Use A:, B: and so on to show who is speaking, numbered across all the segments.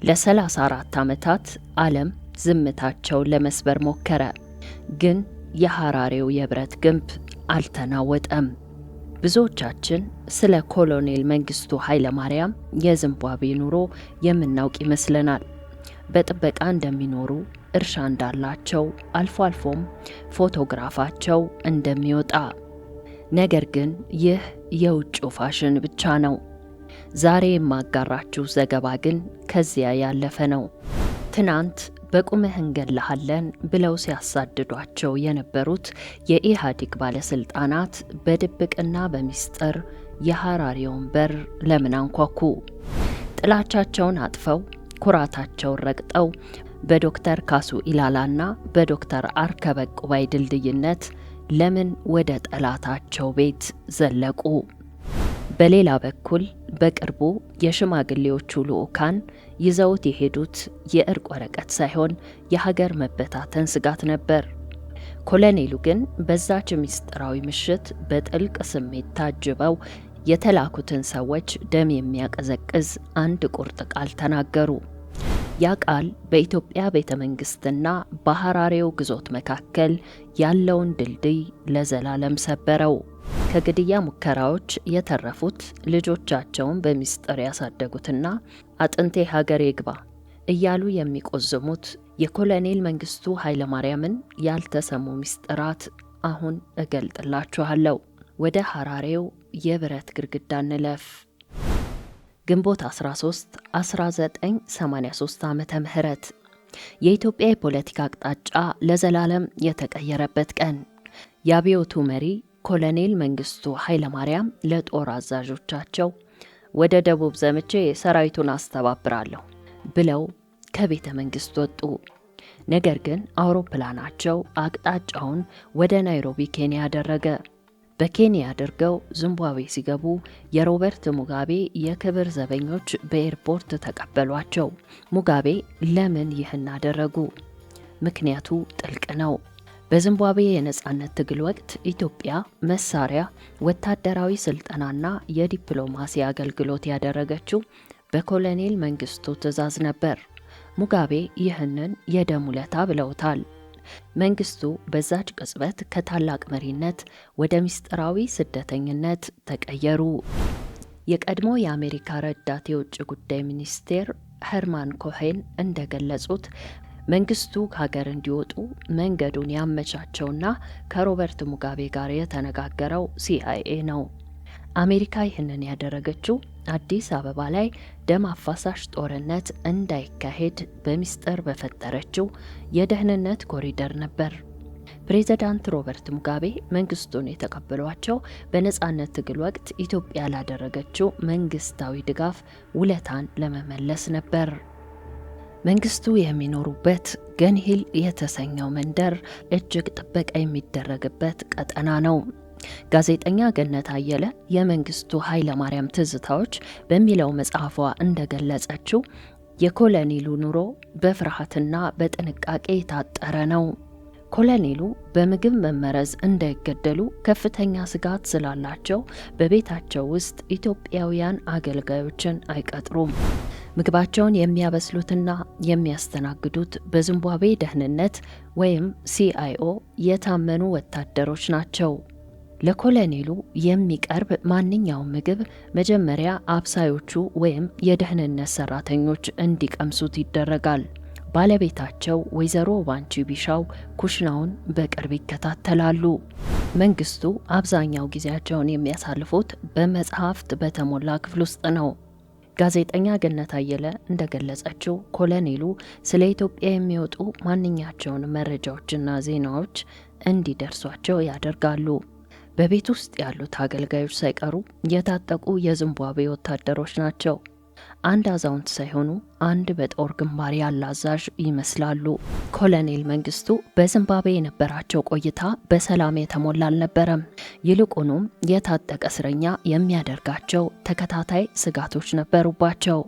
A: ለ34 ዓመታት ዓለም ዝምታቸውን ለመስበር ሞከረ፣ ግን የሐራሬው የብረት ግንብ አልተናወጠም። ብዙዎቻችን ስለ ኮሎኔል መንግስቱ ኃይለማርያም የዚምባብዌ ኑሮ የምናውቅ ይመስለናል። በጥበቃ እንደሚኖሩ፣ እርሻ እንዳላቸው፣ አልፎ አልፎም ፎቶግራፋቸው እንደሚወጣ። ነገር ግን ይህ የውጭው ፋሽን ብቻ ነው። ዛሬ የማጋራችሁ ዘገባ ግን ከዚያ ያለፈ ነው። ትናንት በቁምህ እንገድልሃለን ብለው ሲያሳድዷቸው የነበሩት የኢህአዴግ ባለስልጣናት በድብቅና በሚስጥር የሐራሬውን በር ለምን አንኳኩ? ጥላቻቸውን አጥፈው ኩራታቸውን ረግጠው በዶክተር ካሱ ኢላላና በዶክተር አርከበ ቁባይ ድልድይነት ለምን ወደ ጠላታቸው ቤት ዘለቁ? በሌላ በኩል በቅርቡ የሽማግሌዎቹ ልዑካን ይዘውት የሄዱት የእርቅ ወረቀት ሳይሆን የሀገር መበታተን ስጋት ነበር። ኮሎኔሉ ግን በዛች ምስጢራዊ ምሽት በጥልቅ ስሜት ታጅበው የተላኩትን ሰዎች ደም የሚያቀዘቅዝ አንድ ቁርጥ ቃል ተናገሩ። ያ ቃል በኢትዮጵያ ቤተ መንግስትና በሐራሬው ግዞት መካከል ያለውን ድልድይ ለዘላለም ሰበረው። ከግድያ ሙከራዎች የተረፉት ልጆቻቸውን በሚስጥር ያሳደጉትና አጥንቴ ሀገር ይግባ እያሉ የሚቆዝሙት የኮሎኔል መንግስቱ ኃይለማርያምን ያልተሰሙ ሚስጥራት አሁን እገልጥላችኋለሁ። ወደ ሐራሬው የብረት ግድግዳ እንለፍ። ግንቦት 13 1983 ዓመተ ምህረት የኢትዮጵያ የፖለቲካ አቅጣጫ ለዘላለም የተቀየረበት ቀን። የአብዮቱ መሪ ኮሎኔል መንግስቱ ኃይለማርያም ለጦር አዛዦቻቸው ወደ ደቡብ ዘምቼ ሰራዊቱን አስተባብራለሁ ብለው ከቤተ መንግስት ወጡ። ነገር ግን አውሮፕላናቸው አቅጣጫውን ወደ ናይሮቢ ኬንያ አደረገ። በኬንያ አድርገው ዚምባብዌ ሲገቡ የሮበርት ሙጋቤ የክብር ዘበኞች በኤርፖርት ተቀበሏቸው። ሙጋቤ ለምን ይህን አደረጉ? ምክንያቱ ጥልቅ ነው። በዚምባብዌ የነጻነት ትግል ወቅት ኢትዮጵያ መሳሪያ፣ ወታደራዊ ስልጠናና የዲፕሎማሲ አገልግሎት ያደረገችው በኮሎኔል መንግስቱ ትዕዛዝ ነበር። ሙጋቤ ይህንን የደም ውለታ ብለውታል። መንግስቱ በዛች ቅጽበት ከታላቅ መሪነት ወደ ምስጢራዊ ስደተኝነት ተቀየሩ። የቀድሞ የአሜሪካ ረዳት የውጭ ጉዳይ ሚኒስቴር ሄርማን ኮሄን እንደገለጹት መንግስቱ ከሀገር እንዲወጡ መንገዱን ያመቻቸውና ከሮበርት ሙጋቤ ጋር የተነጋገረው ሲአይኤ ነው። አሜሪካ ይህንን ያደረገችው አዲስ አበባ ላይ ደም አፋሳሽ ጦርነት እንዳይካሄድ በሚስጥር በፈጠረችው የደህንነት ኮሪደር ነበር። ፕሬዝዳንት ሮበርት ሙጋቤ መንግስቱን የተቀበሏቸው በነጻነት ትግል ወቅት ኢትዮጵያ ላደረገችው መንግስታዊ ድጋፍ ውለታን ለመመለስ ነበር። መንግስቱ የሚኖሩበት ገንሂል የተሰኘው መንደር እጅግ ጥበቃ የሚደረግበት ቀጠና ነው። ጋዜጠኛ ገነት አየለ የመንግስቱ ኃይለማርያም ትዝታዎች በሚለው መጽሐፏ እንደገለጸችው የኮሎኔሉ ኑሮ በፍርሃትና በጥንቃቄ የታጠረ ነው። ኮሎኔሉ በምግብ መመረዝ እንዳይገደሉ ከፍተኛ ስጋት ስላላቸው በቤታቸው ውስጥ ኢትዮጵያውያን አገልጋዮችን አይቀጥሩም። ምግባቸውን የሚያበስሉትና የሚያስተናግዱት በዚምባብዌ ደህንነት ወይም ሲአይኦ የታመኑ ወታደሮች ናቸው። ለኮሎኔሉ የሚቀርብ ማንኛውም ምግብ መጀመሪያ አብሳዮቹ ወይም የደህንነት ሰራተኞች እንዲቀምሱት ይደረጋል። ባለቤታቸው ወይዘሮ ባንቺ ቢሻው ኩሽናውን በቅርብ ይከታተላሉ። መንግስቱ አብዛኛው ጊዜያቸውን የሚያሳልፉት በመጽሐፍት በተሞላ ክፍል ውስጥ ነው። ጋዜጠኛ ገነት አየለ እንደገለጸችው ኮሎኔሉ ስለ ኢትዮጵያ የሚወጡ ማንኛቸውን መረጃዎችና ዜናዎች እንዲደርሷቸው ያደርጋሉ። በቤት ውስጥ ያሉት አገልጋዮች ሳይቀሩ የታጠቁ የዚምባብዌ ወታደሮች ናቸው። አንድ አዛውንት ሳይሆኑ አንድ በጦር ግንባር ያለ አዛዥ ይመስላሉ። ኮሎኔል መንግስቱ በዚምባብዌ የነበራቸው ቆይታ በሰላም የተሞላ አልነበረም። ይልቁኑም የታጠቀ እስረኛ የሚያደርጋቸው ተከታታይ ስጋቶች ነበሩባቸው።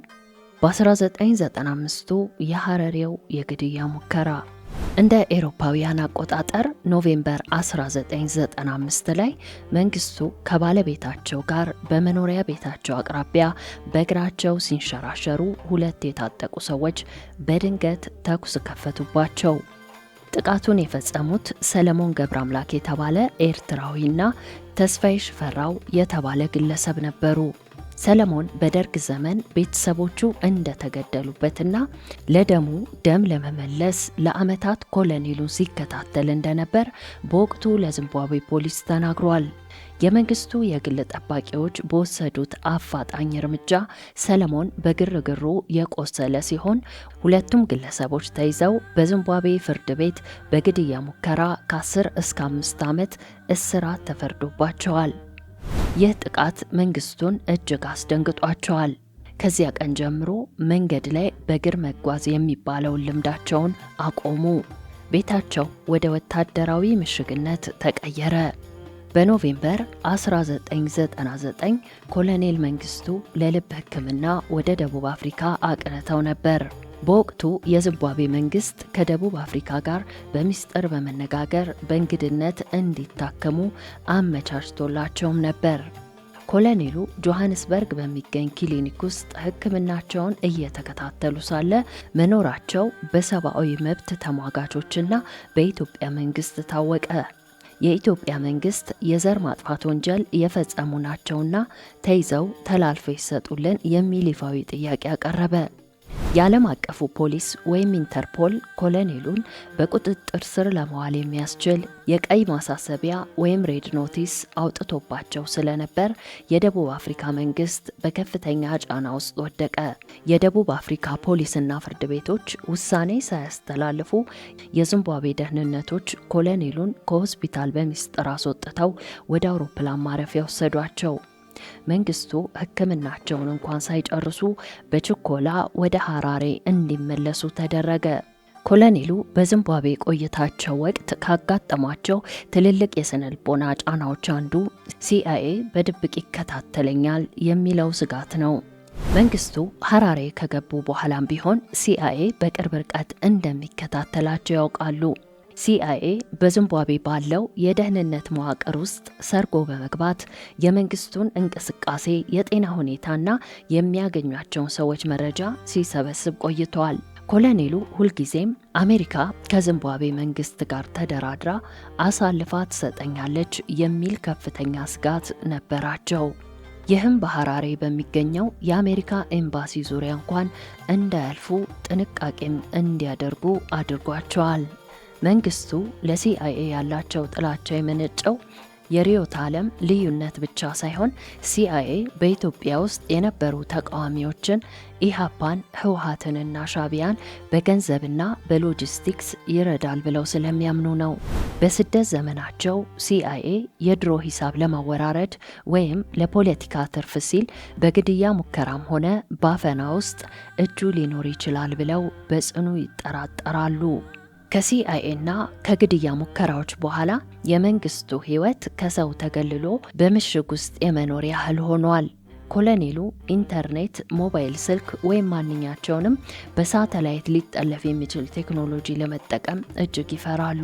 A: በ1995ቱ የሐራሬው የግድያ ሙከራ እንደ ኤሮፓውያን አቆጣጠር ኖቬምበር 1995 ላይ መንግስቱ ከባለቤታቸው ጋር በመኖሪያ ቤታቸው አቅራቢያ በእግራቸው ሲንሸራሸሩ ሁለት የታጠቁ ሰዎች በድንገት ተኩስ ከፈቱባቸው። ጥቃቱን የፈጸሙት ሰለሞን ገብረ አምላክ የተባለ ኤርትራዊና ተስፋዬ ሽፈራው የተባለ ግለሰብ ነበሩ። ሰለሞን በደርግ ዘመን ቤተሰቦቹ እንደተገደሉበትና ለደሙ ደም ለመመለስ ለዓመታት ኮሎኔሉን ሲከታተል እንደነበር በወቅቱ ለዚምባብዌ ፖሊስ ተናግሯል። የመንግስቱ የግል ጠባቂዎች በወሰዱት አፋጣኝ እርምጃ ሰለሞን በግርግሩ የቆሰለ ሲሆን ሁለቱም ግለሰቦች ተይዘው በዚምባብዌ ፍርድ ቤት በግድያ ሙከራ ከ10 እስከ 5 ዓመት እስራት ተፈርዶባቸዋል። ይህ ጥቃት መንግስቱን እጅግ አስደንግጧቸዋል። ከዚያ ቀን ጀምሮ መንገድ ላይ በእግር መጓዝ የሚባለውን ልምዳቸውን አቆሙ። ቤታቸው ወደ ወታደራዊ ምሽግነት ተቀየረ። በኖቬምበር 1999 ኮሎኔል መንግስቱ ለልብ ሕክምና ወደ ደቡብ አፍሪካ አቅንተው ነበር። በወቅቱ የዚምባብዌ መንግስት ከደቡብ አፍሪካ ጋር በሚስጥር በመነጋገር በእንግድነት እንዲታከሙ አመቻችቶላቸውም ነበር። ኮሎኔሉ ጆሃንስበርግ በሚገኝ ክሊኒክ ውስጥ ሕክምናቸውን እየተከታተሉ ሳለ መኖራቸው በሰብአዊ መብት ተሟጋቾችና በኢትዮጵያ መንግስት ታወቀ። የኢትዮጵያ መንግስት የዘር ማጥፋት ወንጀል የፈጸሙ ናቸውና ተይዘው ተላልፈው ይሰጡልን የሚል ይፋዊ ጥያቄ አቀረበ። የዓለም አቀፉ ፖሊስ ወይም ኢንተርፖል ኮሎኔሉን በቁጥጥር ስር ለማዋል የሚያስችል የቀይ ማሳሰቢያ ወይም ሬድ ኖቲስ አውጥቶባቸው ስለነበር የደቡብ አፍሪካ መንግስት በከፍተኛ ጫና ውስጥ ወደቀ። የደቡብ አፍሪካ ፖሊስና ፍርድ ቤቶች ውሳኔ ሳያስተላልፉ የዚምባብዌ ደህንነቶች ኮሎኔሉን ከሆስፒታል በሚስጥር አስወጥተው ወደ አውሮፕላን ማረፊያ ወሰዷቸው። መንግስቱ ሕክምናቸውን እንኳን ሳይጨርሱ በችኮላ ወደ ሐራሬ እንዲመለሱ ተደረገ። ኮሎኔሉ በዚምባብዌ ቆይታቸው ወቅት ካጋጠሟቸው ትልልቅ የስነ ልቦና ጫናዎች አንዱ ሲአይኤ በድብቅ ይከታተለኛል የሚለው ስጋት ነው። መንግስቱ ሐራሬ ከገቡ በኋላም ቢሆን ሲአይኤ በቅርብ ርቀት እንደሚከታተላቸው ያውቃሉ። ሲአይኤ በዚምባብዌ ባለው የደህንነት መዋቅር ውስጥ ሰርጎ በመግባት የመንግስቱን እንቅስቃሴ፣ የጤና ሁኔታና የሚያገኟቸውን ሰዎች መረጃ ሲሰበስብ ቆይተዋል። ኮሎኔሉ ሁልጊዜም አሜሪካ ከዚምባብዌ መንግስት ጋር ተደራድራ አሳልፋ ትሰጠኛለች የሚል ከፍተኛ ስጋት ነበራቸው። ይህም በሐራሬ በሚገኘው የአሜሪካ ኤምባሲ ዙሪያ እንኳን እንዳያልፉ ጥንቃቄም እንዲያደርጉ አድርጓቸዋል። መንግስቱ ለሲአይኤ ያላቸው ጥላቻ የመነጨው የርዕዮተ ዓለም ልዩነት ብቻ ሳይሆን ሲአይኤ በኢትዮጵያ ውስጥ የነበሩ ተቃዋሚዎችን ኢሃፓን፣ ህወሓትንና ሻዕቢያን በገንዘብና በሎጂስቲክስ ይረዳል ብለው ስለሚያምኑ ነው። በስደት ዘመናቸው ሲአይኤ የድሮ ሂሳብ ለማወራረድ ወይም ለፖለቲካ ትርፍ ሲል በግድያ ሙከራም ሆነ ባፈና ውስጥ እጁ ሊኖር ይችላል ብለው በጽኑ ይጠራጠራሉ። ከሲአይኤና ከግድያ ሙከራዎች በኋላ የመንግስቱ ህይወት ከሰው ተገልሎ በምሽግ ውስጥ የመኖር ያህል ሆኗል። ኮሎኔሉ ኢንተርኔት፣ ሞባይል ስልክ ወይም ማንኛቸውንም በሳተላይት ሊጠለፍ የሚችል ቴክኖሎጂ ለመጠቀም እጅግ ይፈራሉ።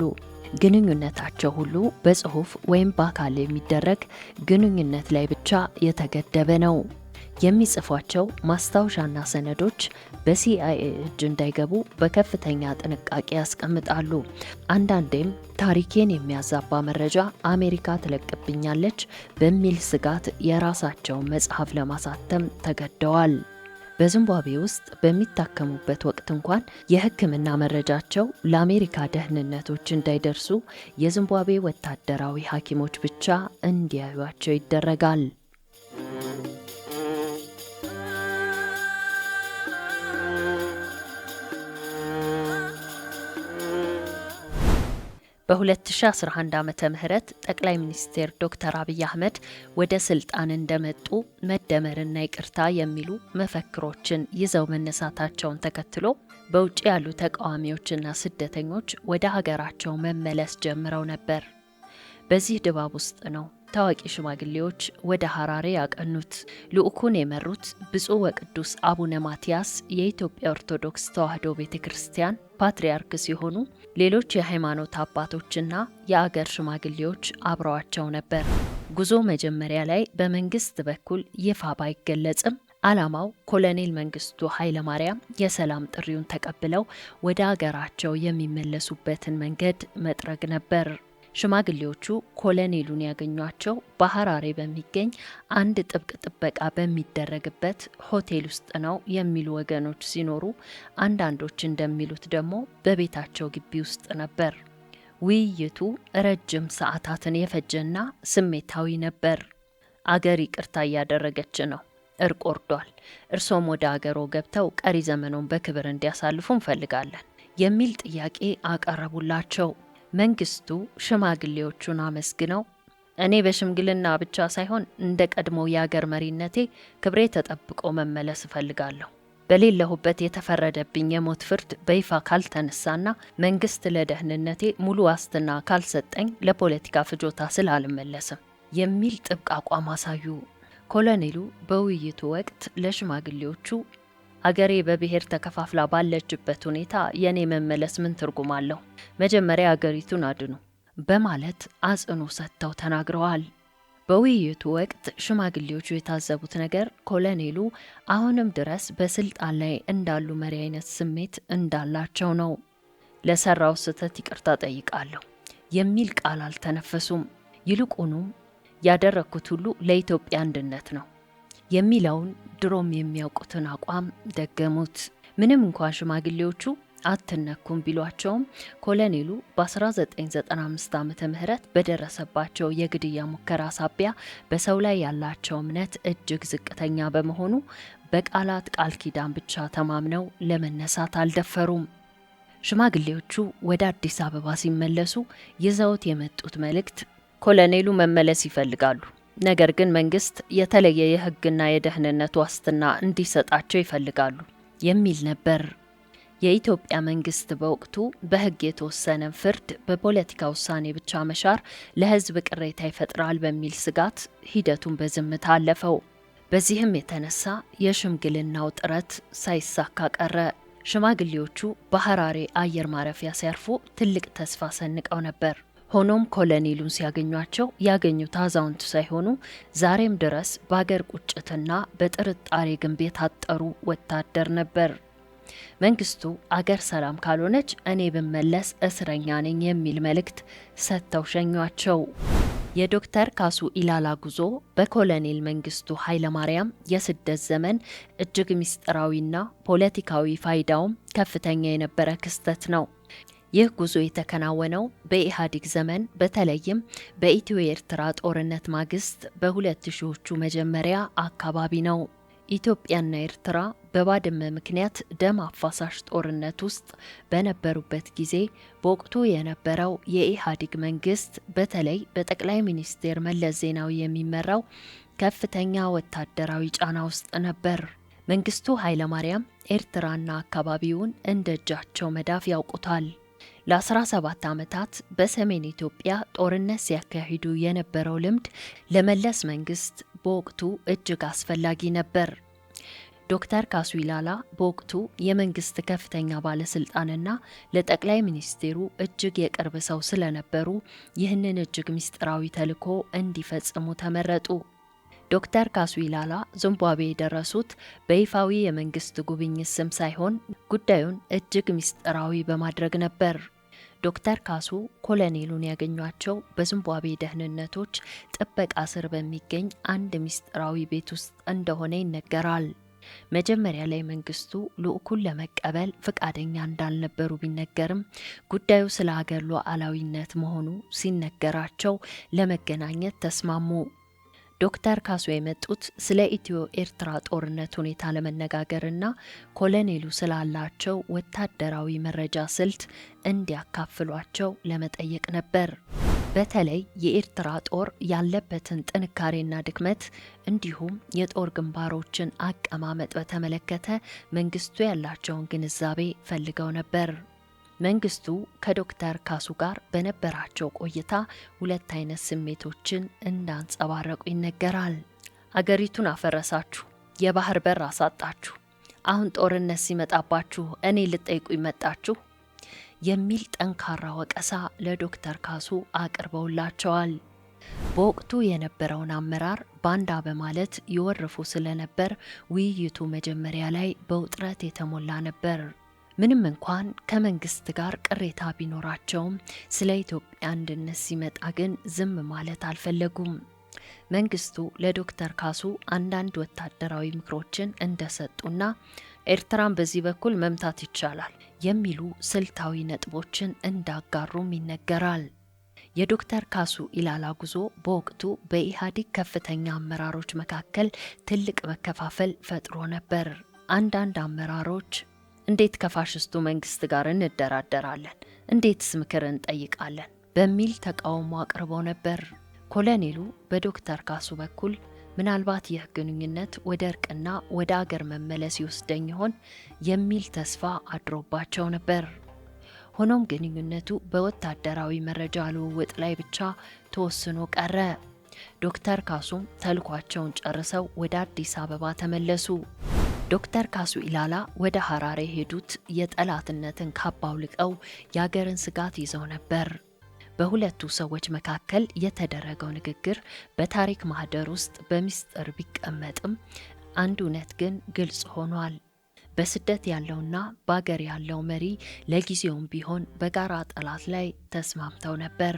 A: ግንኙነታቸው ሁሉ በጽሁፍ ወይም በአካል የሚደረግ ግንኙነት ላይ ብቻ የተገደበ ነው። የሚጽፏቸው ማስታወሻና ሰነዶች በሲአይኤ እጅ እንዳይገቡ በከፍተኛ ጥንቃቄ ያስቀምጣሉ። አንዳንዴም ታሪኬን የሚያዛባ መረጃ አሜሪካ ትለቅብኛለች በሚል ስጋት የራሳቸውን መጽሐፍ ለማሳተም ተገደዋል። በዚምባብዌ ውስጥ በሚታከሙበት ወቅት እንኳን የሕክምና መረጃቸው ለአሜሪካ ደህንነቶች እንዳይደርሱ የዚምባብዌ ወታደራዊ ሐኪሞች ብቻ እንዲያዩቸው ይደረጋል። በ2011 ዓመተ ምህረት ጠቅላይ ሚኒስትር ዶክተር አብይ አህመድ ወደ ስልጣን እንደመጡ መደመርና ይቅርታ የሚሉ መፈክሮችን ይዘው መነሳታቸውን ተከትሎ በውጭ ያሉ ተቃዋሚዎችና ስደተኞች ወደ ሀገራቸው መመለስ ጀምረው ነበር። በዚህ ድባብ ውስጥ ነው ታዋቂ ሽማግሌዎች ወደ ሐራሬ ያቀኑት። ልኡኩን የመሩት ብፁዕ ወቅዱስ አቡነ ማትያስ የኢትዮጵያ ኦርቶዶክስ ተዋሕዶ ቤተክርስቲያን ፓትርያርክ ሲሆኑ ሌሎች የሃይማኖት አባቶችና የአገር ሽማግሌዎች አብረዋቸው ነበር። ጉዞ መጀመሪያ ላይ በመንግስት በኩል ይፋ ባይገለጽም ዓላማው ኮሎኔል መንግስቱ ኃይለማርያም የሰላም ጥሪውን ተቀብለው ወደ አገራቸው የሚመለሱበትን መንገድ መጥረግ ነበር። ሽማግሌዎቹ ኮሎኔሉን ያገኟቸው በሐራሬ በሚገኝ አንድ ጥብቅ ጥበቃ በሚደረግበት ሆቴል ውስጥ ነው የሚሉ ወገኖች ሲኖሩ፣ አንዳንዶች እንደሚሉት ደግሞ በቤታቸው ግቢ ውስጥ ነበር። ውይይቱ ረጅም ሰዓታትን የፈጀና ስሜታዊ ነበር። አገር ይቅርታ እያደረገች ነው፣ እርቅ ወርዷል፣ እርሶም ወደ አገሮ ገብተው ቀሪ ዘመኑን በክብር እንዲያሳልፉ እንፈልጋለን የሚል ጥያቄ አቀረቡላቸው። መንግስቱ ሽማግሌዎቹን አመስግነው እኔ በሽምግልና ብቻ ሳይሆን እንደ ቀድሞው የአገር መሪነቴ ክብሬ ተጠብቆ መመለስ እፈልጋለሁ። በሌለሁበት የተፈረደብኝ የሞት ፍርድ በይፋ ካልተነሳና መንግስት ለደህንነቴ ሙሉ ዋስትና ካልሰጠኝ ለፖለቲካ ፍጆታ ስላልመለስም የሚል ጥብቅ አቋም አሳዩ። ኮሎኔሉ በውይይቱ ወቅት ለሽማግሌዎቹ አገሬ በብሔር ተከፋፍላ ባለችበት ሁኔታ የኔ መመለስ ምን ትርጉም አለው? መጀመሪያ አገሪቱን አድኑ በማለት አጽንኦ ሰጥተው ተናግረዋል። በውይይቱ ወቅት ሽማግሌዎቹ የታዘቡት ነገር ኮሎኔሉ አሁንም ድረስ በስልጣን ላይ እንዳሉ መሪ አይነት ስሜት እንዳላቸው ነው። ለሰራው ስህተት ይቅርታ ጠይቃለሁ የሚል ቃል አልተነፈሱም። ይልቁኑም ያደረኩት ሁሉ ለኢትዮጵያ አንድነት ነው የሚለውን ድሮም የሚያውቁትን አቋም ደገሙት። ምንም እንኳን ሽማግሌዎቹ አትነኩም ቢሏቸውም ኮሎኔሉ በ1995 ዓመተ ምህረት በደረሰባቸው የግድያ ሙከራ ሳቢያ በሰው ላይ ያላቸው እምነት እጅግ ዝቅተኛ በመሆኑ በቃላት ቃል ኪዳን ብቻ ተማምነው ለመነሳት አልደፈሩም። ሽማግሌዎቹ ወደ አዲስ አበባ ሲመለሱ ይዘውት የመጡት መልእክት ኮሎኔሉ መመለስ ይፈልጋሉ፣ ነገር ግን መንግስት የተለየ የህግና የደህንነት ዋስትና እንዲሰጣቸው ይፈልጋሉ የሚል ነበር። የኢትዮጵያ መንግስት በወቅቱ በህግ የተወሰነ ፍርድ በፖለቲካ ውሳኔ ብቻ መሻር ለህዝብ ቅሬታ ይፈጥራል በሚል ስጋት ሂደቱን በዝምታ አለፈው። በዚህም የተነሳ የሽምግልናው ጥረት ሳይሳካ ቀረ። ሽማግሌዎቹ በሐራሬ አየር ማረፊያ ሲያርፉ ትልቅ ተስፋ ሰንቀው ነበር። ሆኖም ኮሎኔሉን ሲያገኟቸው ያገኙት አዛውንት ሳይሆኑ ዛሬም ድረስ በአገር ቁጭትና በጥርጣሬ ግንብ የታጠሩ ወታደር ነበር። መንግስቱ አገር ሰላም ካልሆነች እኔ ብመለስ እስረኛ ነኝ የሚል መልእክት ሰጥተው ሸኟቸው። የዶክተር ካሱ ኢላላ ጉዞ በኮሎኔል መንግስቱ ኃይለማርያም የስደት ዘመን እጅግ ምስጢራዊና ፖለቲካዊ ፋይዳውም ከፍተኛ የነበረ ክስተት ነው። ይህ ጉዞ የተከናወነው በኢህአዴግ ዘመን በተለይም በኢትዮ ኤርትራ ጦርነት ማግስት በ2000ዎቹ መጀመሪያ አካባቢ ነው። ኢትዮጵያና ኤርትራ በባድመ ምክንያት ደም አፋሳሽ ጦርነት ውስጥ በነበሩበት ጊዜ በወቅቱ የነበረው የኢህአዴግ መንግስት በተለይ በጠቅላይ ሚኒስትር መለስ ዜናዊ የሚመራው ከፍተኛ ወታደራዊ ጫና ውስጥ ነበር። መንግስቱ ኃይለማርያም ኤርትራና አካባቢውን እንደ እጃቸው መዳፍ ያውቁታል። ለ17 ዓመታት በሰሜን ኢትዮጵያ ጦርነት ሲያካሂዱ የነበረው ልምድ ለመለስ መንግስት በወቅቱ እጅግ አስፈላጊ ነበር። ዶክተር ካሱ ኢላላ በወቅቱ የመንግስት ከፍተኛ ባለስልጣንና ለጠቅላይ ሚኒስቴሩ እጅግ የቅርብ ሰው ስለነበሩ ይህንን እጅግ ምስጢራዊ ተልዕኮ እንዲፈጽሙ ተመረጡ። ዶክተር ካሱ ኢላላ ዚምባብዌ የደረሱት በይፋዊ የመንግስት ጉብኝት ስም ሳይሆን ጉዳዩን እጅግ ምስጢራዊ በማድረግ ነበር። ዶክተር ካሱ ኮሎኔሉን ያገኟቸው በዚምባብዌ ደህንነቶች ጥበቃ ስር በሚገኝ አንድ ምስጢራዊ ቤት ውስጥ እንደሆነ ይነገራል። መጀመሪያ ላይ መንግስቱ ልኡኩን ለመቀበል ፈቃደኛ እንዳልነበሩ ቢነገርም ጉዳዩ ስለ ሀገር ሉዓላዊነት መሆኑ ሲነገራቸው ለመገናኘት ተስማሙ። ዶክተር ካሱ የመጡት ስለ ኢትዮ ኤርትራ ጦርነት ሁኔታ ለመነጋገርና ኮሎኔሉ ስላላቸው ወታደራዊ መረጃ ስልት እንዲያካፍሏቸው ለመጠየቅ ነበር። በተለይ የኤርትራ ጦር ያለበትን ጥንካሬና ድክመት እንዲሁም የጦር ግንባሮችን አቀማመጥ በተመለከተ መንግስቱ ያላቸውን ግንዛቤ ፈልገው ነበር። መንግስቱ ከዶክተር ካሱ ጋር በነበራቸው ቆይታ ሁለት አይነት ስሜቶችን እንዳንጸባረቁ ይነገራል። አገሪቱን አፈረሳችሁ፣ የባህር በር አሳጣችሁ፣ አሁን ጦርነት ሲመጣባችሁ እኔ ልጠይቁ ይመጣችሁ የሚል ጠንካራ ወቀሳ ለዶክተር ካሱ አቅርበውላቸዋል። በወቅቱ የነበረውን አመራር ባንዳ በማለት ይወርፉ ስለነበር ውይይቱ መጀመሪያ ላይ በውጥረት የተሞላ ነበር። ምንም እንኳን ከመንግስት ጋር ቅሬታ ቢኖራቸውም ስለ ኢትዮጵያ አንድነት ሲመጣ ግን ዝም ማለት አልፈለጉም። መንግስቱ ለዶክተር ካሱ አንዳንድ ወታደራዊ ምክሮችን እንደሰጡና ኤርትራን በዚህ በኩል መምታት ይቻላል የሚሉ ስልታዊ ነጥቦችን እንዳጋሩም ይነገራል። የዶክተር ካሱ ኢላላ ጉዞ በወቅቱ በኢህአዴግ ከፍተኛ አመራሮች መካከል ትልቅ መከፋፈል ፈጥሮ ነበር። አንዳንድ አመራሮች እንዴት ከፋሽስቱ መንግስት ጋር እንደራደራለን፣ እንዴትስ ምክር እንጠይቃለን በሚል ተቃውሞ አቅርበው ነበር። ኮሎኔሉ በዶክተር ካሱ በኩል ምናልባት ይህ ግንኙነት ወደ እርቅና ወደ አገር መመለስ ይወስደኝ ይሆን የሚል ተስፋ አድሮባቸው ነበር። ሆኖም ግንኙነቱ በወታደራዊ መረጃ ልውውጥ ላይ ብቻ ተወስኖ ቀረ። ዶክተር ካሱም ተልኳቸውን ጨርሰው ወደ አዲስ አበባ ተመለሱ። ዶክተር ካሱ ኢላላ ወደ ሐራሬ ሄዱት የጠላትነትን ካባ አውልቀው የአገርን ስጋት ይዘው ነበር። በሁለቱ ሰዎች መካከል የተደረገው ንግግር በታሪክ ማህደር ውስጥ በሚስጥር ቢቀመጥም አንድ እውነት ግን ግልጽ ሆኗል። በስደት ያለውና በአገር ያለው መሪ ለጊዜውም ቢሆን በጋራ ጠላት ላይ ተስማምተው ነበር።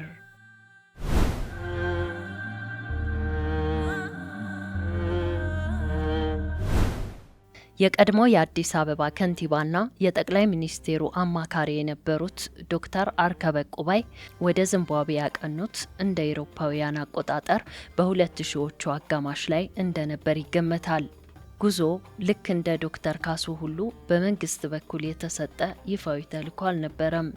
A: የቀድሞ የአዲስ አበባ ከንቲባና የጠቅላይ ሚኒስቴሩ አማካሪ የነበሩት ዶክተር አርከበ ቁባይ ወደ ዚምባብዌ ያቀኑት እንደ አውሮፓውያን አቆጣጠር በ2000ዎቹ አጋማሽ ላይ እንደነበር ይገመታል። ጉዞ ልክ እንደ ዶክተር ካሱ ሁሉ በመንግስት በኩል የተሰጠ ይፋዊ ተልዕኮ አልነበረም።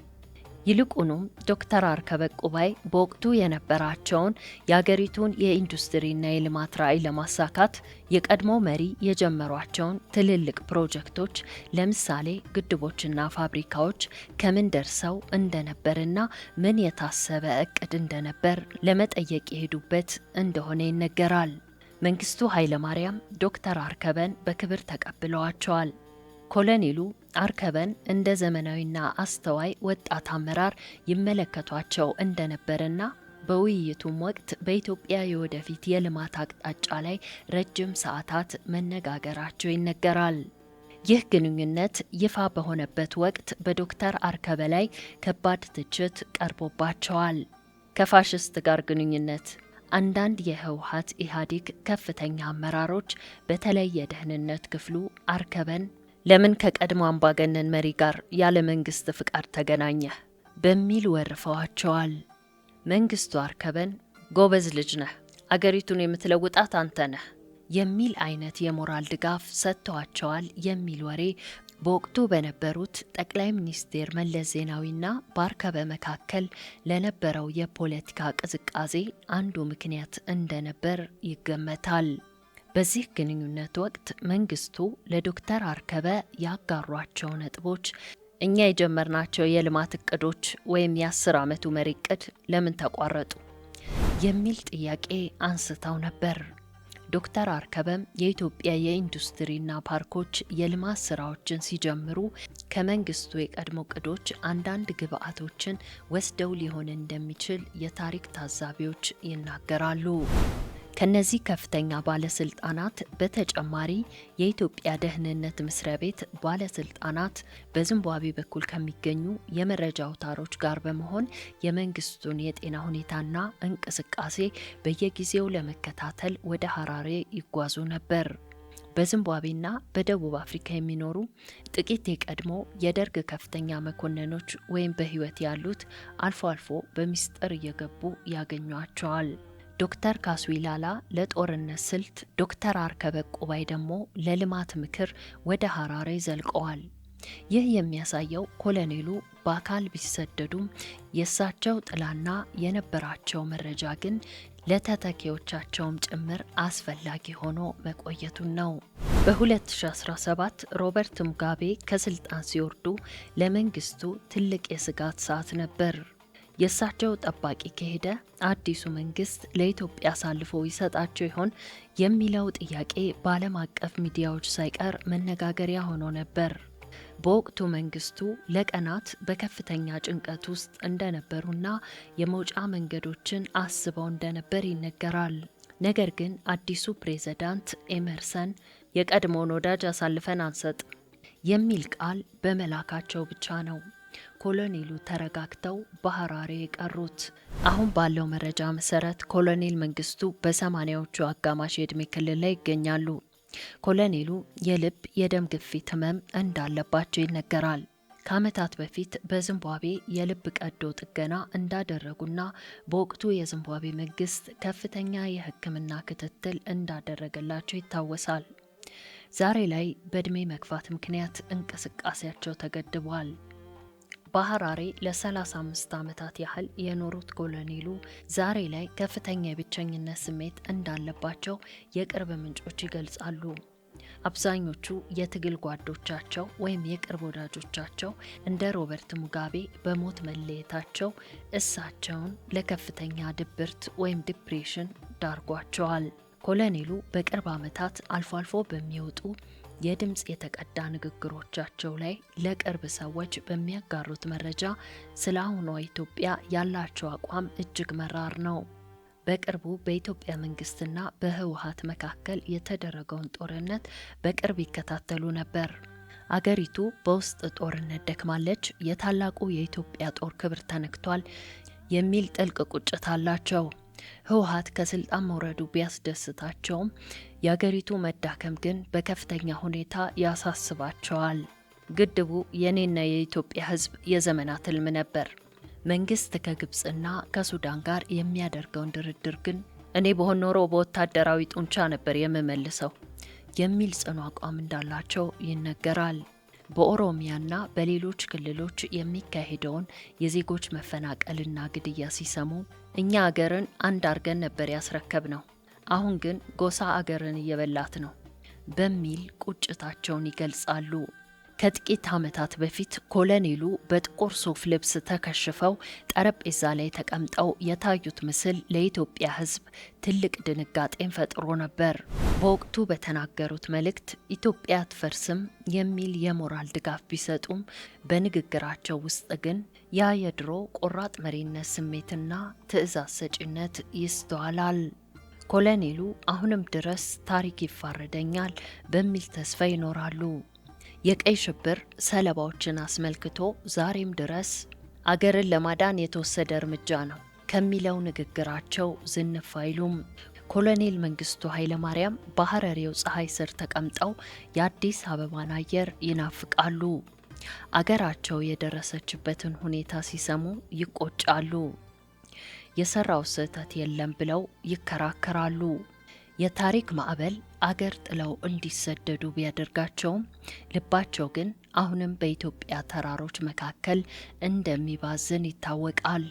A: ይልቁንም ዶክተር አርከበ ቁባይ በወቅቱ የነበራቸውን የአገሪቱን የኢንዱስትሪና የልማት ራዕይ ለማሳካት የቀድሞ መሪ የጀመሯቸውን ትልልቅ ፕሮጀክቶች ለምሳሌ ግድቦችና ፋብሪካዎች ከምን ደርሰው እንደነበርና ምን የታሰበ እቅድ እንደነበር ለመጠየቅ የሄዱበት እንደሆነ ይነገራል። መንግስቱ ኃይለማርያም ዶክተር አርከበን በክብር ተቀብለዋቸዋል። ኮሎኔሉ አርከበን እንደ ዘመናዊና አስተዋይ ወጣት አመራር ይመለከቷቸው እንደነበርና በውይይቱም ወቅት በኢትዮጵያ የወደፊት የልማት አቅጣጫ ላይ ረጅም ሰዓታት መነጋገራቸው ይነገራል። ይህ ግንኙነት ይፋ በሆነበት ወቅት በዶክተር አርከበ ላይ ከባድ ትችት ቀርቦባቸዋል። ከፋሽስት ጋር ግንኙነት አንዳንድ የህወሓት ኢህአዴግ ከፍተኛ አመራሮች በተለይ የደህንነት ክፍሉ አርከበን ለምን ከቀድሞ አምባገነን መሪ ጋር ያለ መንግስት ፍቃድ ተገናኘ በሚል ወርፈዋቸዋል። መንግስቱ አርከበን ጎበዝ ልጅ ነህ፣ አገሪቱን የምትለውጣት አንተ ነህ የሚል አይነት የሞራል ድጋፍ ሰጥተዋቸዋል የሚል ወሬ በወቅቱ በነበሩት ጠቅላይ ሚኒስቴር መለስ ዜናዊና በአርከበ መካከል ለነበረው የፖለቲካ ቅዝቃዜ አንዱ ምክንያት እንደነበር ይገመታል። በዚህ ግንኙነት ወቅት መንግስቱ ለዶክተር አርከበ ያጋሯቸው ነጥቦች እኛ የጀመርናቸው የልማት እቅዶች ወይም የ10 ዓመቱ መሪ እቅድ ለምን ተቋረጡ የሚል ጥያቄ አንስተው ነበር። ዶክተር አርከበም የኢትዮጵያ የኢንዱስትሪና ፓርኮች የልማት ስራዎችን ሲጀምሩ ከመንግስቱ የቀድሞ እቅዶች አንዳንድ ግብአቶችን ወስደው ሊሆን እንደሚችል የታሪክ ታዛቢዎች ይናገራሉ። ከነዚህ ከፍተኛ ባለስልጣናት በተጨማሪ የኢትዮጵያ ደህንነት መስሪያ ቤት ባለስልጣናት በዚምባብዌ በኩል ከሚገኙ የመረጃ አውታሮች ጋር በመሆን የመንግስቱን የጤና ሁኔታና እንቅስቃሴ በየጊዜው ለመከታተል ወደ ሐራሬ ይጓዙ ነበር። በዚምባብዌና በደቡብ አፍሪካ የሚኖሩ ጥቂት የቀድሞ የደርግ ከፍተኛ መኮንኖች ወይም በህይወት ያሉት አልፎ አልፎ በሚስጥር እየገቡ ያገኟቸዋል። ዶክተር ካሱ ኢላላ ለጦርነት ስልት፣ ዶክተር አርከበ ቁባይ ደግሞ ለልማት ምክር ወደ ሐራሬ ዘልቀዋል። ይህ የሚያሳየው ኮሎኔሉ በአካል ቢሰደዱም የእሳቸው ጥላና የነበራቸው መረጃ ግን ለተተኪዎቻቸውም ጭምር አስፈላጊ ሆኖ መቆየቱን ነው። በ2017 ሮበርት ሙጋቤ ከስልጣን ሲወርዱ ለመንግስቱ ትልቅ የስጋት ሰዓት ነበር። የእሳቸው ጠባቂ ከሄደ አዲሱ መንግስት ለኢትዮጵያ አሳልፎ ይሰጣቸው ይሆን የሚለው ጥያቄ በዓለም አቀፍ ሚዲያዎች ሳይቀር መነጋገሪያ ሆኖ ነበር። በወቅቱ መንግስቱ ለቀናት በከፍተኛ ጭንቀት ውስጥ እንደነበሩና የመውጫ መንገዶችን አስበው እንደነበር ይነገራል። ነገር ግን አዲሱ ፕሬዝዳንት ኤመርሰን የቀድሞውን ወዳጅ አሳልፈን አንሰጥ የሚል ቃል በመላካቸው ብቻ ነው ኮሎኔሉ ተረጋግተው በሐራሬ የቀሩት። አሁን ባለው መረጃ መሰረት ኮሎኔል መንግስቱ በ80ዎቹ አጋማሽ የዕድሜ ክልል ላይ ይገኛሉ። ኮሎኔሉ የልብ የደም ግፊት ህመም እንዳለባቸው ይነገራል። ከዓመታት በፊት በዚምባብዌ የልብ ቀዶ ጥገና እንዳደረጉና በወቅቱ የዚምባብዌ መንግስት ከፍተኛ የሕክምና ክትትል እንዳደረገላቸው ይታወሳል። ዛሬ ላይ በዕድሜ መግፋት ምክንያት እንቅስቃሴያቸው ተገድቧል። በሐራሬ ለ35 ዓመታት ያህል የኖሩት ኮሎኔሉ ዛሬ ላይ ከፍተኛ የብቸኝነት ስሜት እንዳለባቸው የቅርብ ምንጮች ይገልጻሉ። አብዛኞቹ የትግል ጓዶቻቸው ወይም የቅርብ ወዳጆቻቸው እንደ ሮበርት ሙጋቤ በሞት መለየታቸው እሳቸውን ለከፍተኛ ድብርት ወይም ዲፕሬሽን ዳርጓቸዋል። ኮሎኔሉ በቅርብ ዓመታት አልፎ አልፎ በሚወጡ የድምጽ የተቀዳ ንግግሮቻቸው ላይ ለቅርብ ሰዎች በሚያጋሩት መረጃ ስለ አሁኗ ኢትዮጵያ ያላቸው አቋም እጅግ መራር ነው። በቅርቡ በኢትዮጵያ መንግስትና በህወሓት መካከል የተደረገውን ጦርነት በቅርብ ይከታተሉ ነበር። አገሪቱ በውስጥ ጦርነት ደክማለች፣ የታላቁ የኢትዮጵያ ጦር ክብር ተነክቷል የሚል ጥልቅ ቁጭት አላቸው። ህወሓት ከስልጣን መውረዱ ቢያስደስታቸውም የአገሪቱ መዳከም ግን በከፍተኛ ሁኔታ ያሳስባቸዋል። ግድቡ የኔና የኢትዮጵያ ህዝብ የዘመናት ህልም ነበር። መንግስት ከግብጽና ከሱዳን ጋር የሚያደርገውን ድርድር ግን እኔ በሆን ኖሮ በወታደራዊ ጡንቻ ነበር የምመልሰው የሚል ጽኑ አቋም እንዳላቸው ይነገራል። በኦሮሚያና በሌሎች ክልሎች የሚካሄደውን የዜጎች መፈናቀልና ግድያ ሲሰሙ እኛ አገርን አንድ አርገን ነበር ያስረከብ ነው፣ አሁን ግን ጎሳ አገርን እየበላት ነው በሚል ቁጭታቸውን ይገልጻሉ። ከጥቂት ዓመታት በፊት ኮሎኔሉ በጥቁር ሱፍ ልብስ ተከሽፈው ጠረጴዛ ላይ ተቀምጠው የታዩት ምስል ለኢትዮጵያ ህዝብ ትልቅ ድንጋጤን ፈጥሮ ነበር። በወቅቱ በተናገሩት መልእክት ኢትዮጵያ አትፈርስም የሚል የሞራል ድጋፍ ቢሰጡም በንግግራቸው ውስጥ ግን ያ የድሮ ቆራጥ መሪነት ስሜትና ትዕዛዝ ሰጪነት ይስተዋላል። ኮሎኔሉ አሁንም ድረስ ታሪክ ይፋረደኛል በሚል ተስፋ ይኖራሉ። የቀይ ሽብር ሰለባዎችን አስመልክቶ ዛሬም ድረስ አገርን ለማዳን የተወሰደ እርምጃ ነው ከሚለው ንግግራቸው ዝንፍ አይሉም። ኮሎኔል መንግስቱ ኃይለማርያም በሐረሬው ፀሐይ ስር ተቀምጠው የአዲስ አበባን አየር ይናፍቃሉ። አገራቸው የደረሰችበትን ሁኔታ ሲሰሙ ይቆጫሉ። የሰራው ስህተት የለም ብለው ይከራከራሉ። የታሪክ ማዕበል አገር ጥለው እንዲሰደዱ ቢያደርጋቸውም ልባቸው ግን አሁንም በኢትዮጵያ ተራሮች መካከል እንደሚባዝን ይታወቃል።